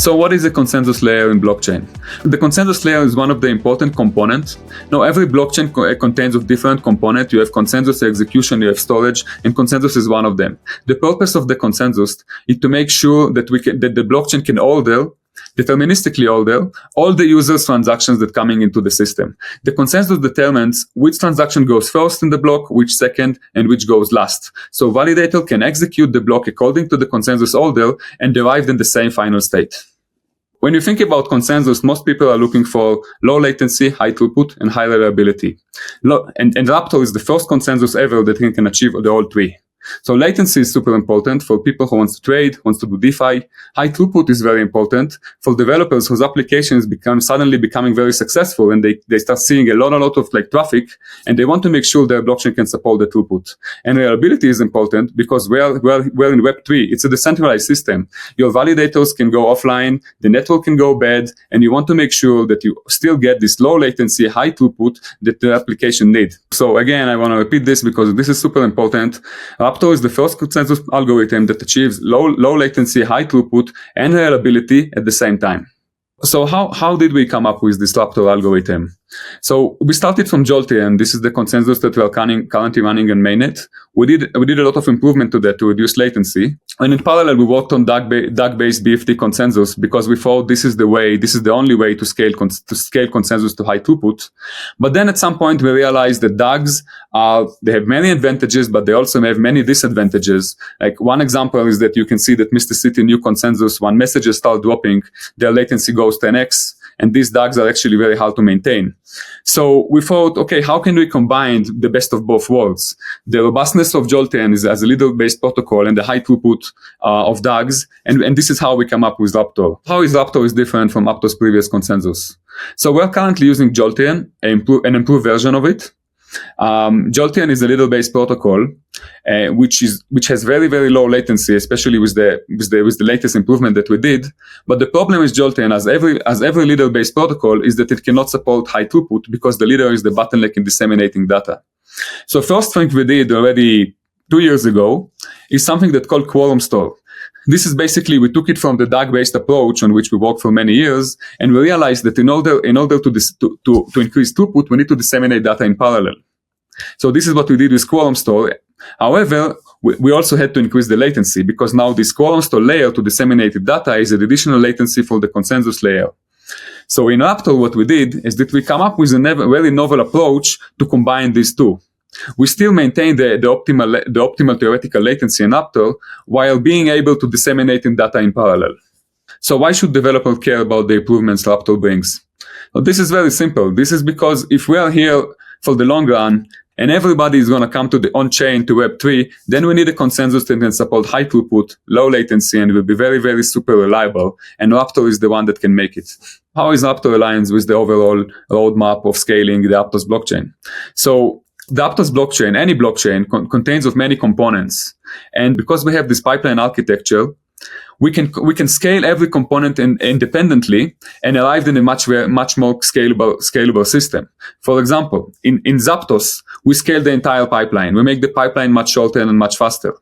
So what is a consensus layer in blockchain? The consensus layer is one of the important components. Now, every blockchain contains of different components. You have consensus execution, you have storage, and consensus is one of them. The purpose of the consensus is to make sure that that the blockchain can deterministically order all the users' transactions that coming into the system. The consensus determines which transaction goes first in the block, which second, and which goes last. So validator can execute the block according to the consensus order and derive in the same final state. When you think about consensus, most people are looking for low latency, high throughput, and high reliability. And Raptr is the first consensus ever that can achieve the all three. So latency is super important for people who wants to trade, wants to do DeFi. High throughput is very important for developers whose applications suddenly becoming very successful, and they start seeing a lot of traffic, and they want to make sure their blockchain can support the throughput. And reliability is important because we're in Web3. It's a decentralized system. Your validators can go offline, the network can go bad, and you want to make sure that you still get this low latency, high throughput that the application needs. So again, I want to repeat this because this is super important. Aptos is the first consensus algorithm that achieves low latency, high throughput, and reliability at the same time. So how did we come up with this Raptr algorithm? So we started from Jolteon. This is the consensus that we are currently running in mainnet. We did a lot of improvement to that to reduce latency. And in parallel, we worked on DAG-based BFT consensus because we thought this is the only way to scale consensus to high throughput. But then at some point, we realized that DAGs they have many advantages, but they also have many disadvantages. Like one example is that you can see that Mr. City new consensus, when messages start dropping, their latency goes 10x. And these DAGs are actually very hard to maintain. So we thought, okay, how can we combine the best of both worlds? The robustness of Jolteon is as a leader-based protocol and the high throughput of DAGs. And this is how we come up with Raptr. How is Raptr different from Aptos' previous consensus? So we're currently using Jolteon, an improved version of it. Jolteon is a leader-based protocol, which has very, very low latency, especially with the latest improvement that we did. But the problem with Jolteon, as every leader-based protocol, is that it cannot support high throughput because the leader is the bottleneck in disseminating data. So first thing we did already 2 years ago is something that's called quorum store. This is basically, we took it from the DAG-based approach on which we worked for many years, and we realized that in order to increase throughput, we need to disseminate data in parallel. So this is what we did with quorum store. However, we also had to increase the latency because now this quorum store layer to disseminated data is an additional latency for the consensus layer. So in Raptr, what we did is that we come up with a very novel approach to combine these two. We still maintain the optimal theoretical latency in Raptr while being able to disseminate in data in parallel. So why should developers care about the improvements Raptr brings? Well, this is very simple. This is because if we are here for the long run and everybody is going to come to the on-chain to Web3, then we need a consensus that can support high throughput, low latency, and will be very, very super reliable. And Raptr is the one that can make it. How is Raptr aligned with the overall roadmap of scaling the Aptos blockchain? So the Aptos blockchain, any blockchain, contains of many components. And because we have this pipeline architecture, we can scale every component independently and arrive in a much more scalable system. For example, in Aptos, we scale the entire pipeline. We make the pipeline much shorter and much faster.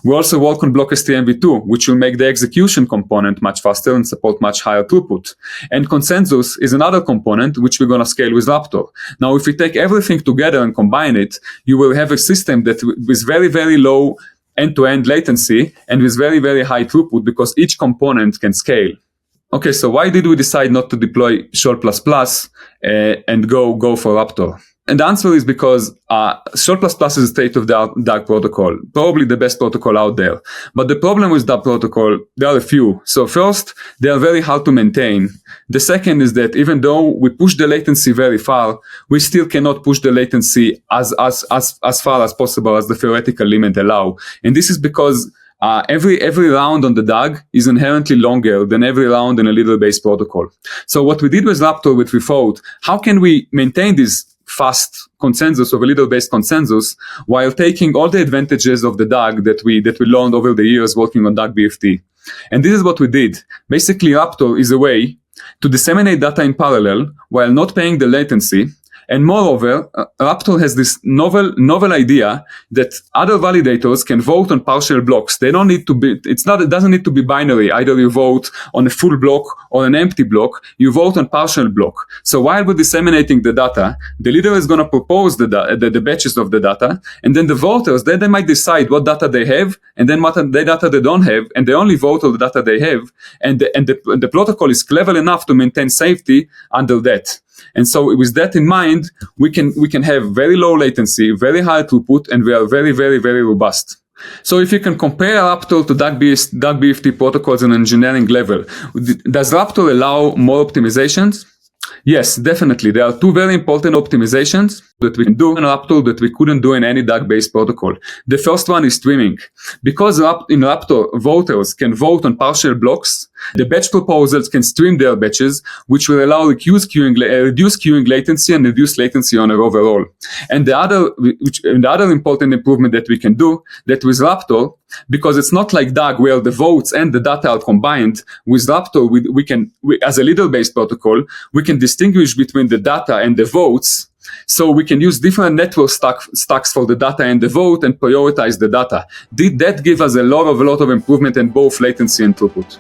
We also work on BlockSTM v2, which will make the execution component much faster and support much higher throughput. And consensus is another component which we're going to scale with Raptr. Now, if we take everything together and combine it, you will have a system that with very, very low end-to-end latency and with very, very high throughput because each component can scale. Okay, so why did we decide not to deploy Shol++ and go for Raptr? And the answer is because Shol++ is a state-of-the-art protocol, probably the best protocol out there. But the problem with that protocol, there are a few. So first, they are very hard to maintain. The second is that even though we push the latency very far, we still cannot push the latency as far as possible as the theoretical limit allow. And this is because every round on the DAG is inherently longer than every round in a leader-based protocol. So what we did with Raptr, we thought, how can we maintain this fast consensus of a leader-based consensus while taking all the advantages of the DAG that we learned over the years working on DAG BFT. And this is what we did. Basically, Raptr is a way to disseminate data in parallel while not paying the latency And moreover, Raptr has this novel idea that other validators can vote on partial blocks. They don't need to be, it doesn't need to be binary. Either you vote on a full block or an empty block, you vote on partial block. So while we're disseminating the data, the leader is going to propose the batches of the data, and then the voters, then they might decide what data they have, and then what data they don't have, and they only vote on the data they have, and the protocol is clever enough to maintain safety under that. And so with that in mind, we can have very low latency, very high throughput, and we are very, very, very robust. So if you can compare Raptr to DAG-BFT protocols on an engineering level, does Raptr allow more optimizations? Yes, definitely. There are two very important optimizations that we can do in Raptr that we couldn't do in any DAG-based protocol. The first one is streaming. Because in Raptr, voters can vote on partial blocks, the batch proposals can stream their batches, which will allow reduce queuing latency and reduce latency on overall. And the other important improvement that we can do, that with Raptr, because it's not like DAG where the votes and the data are combined, with Raptr, we as a leader-based protocol, we can distinguish between the data and the votes. So we can use different network stacks for the data and the vote and prioritize the data. That gives us a lot of improvement in both latency and throughput.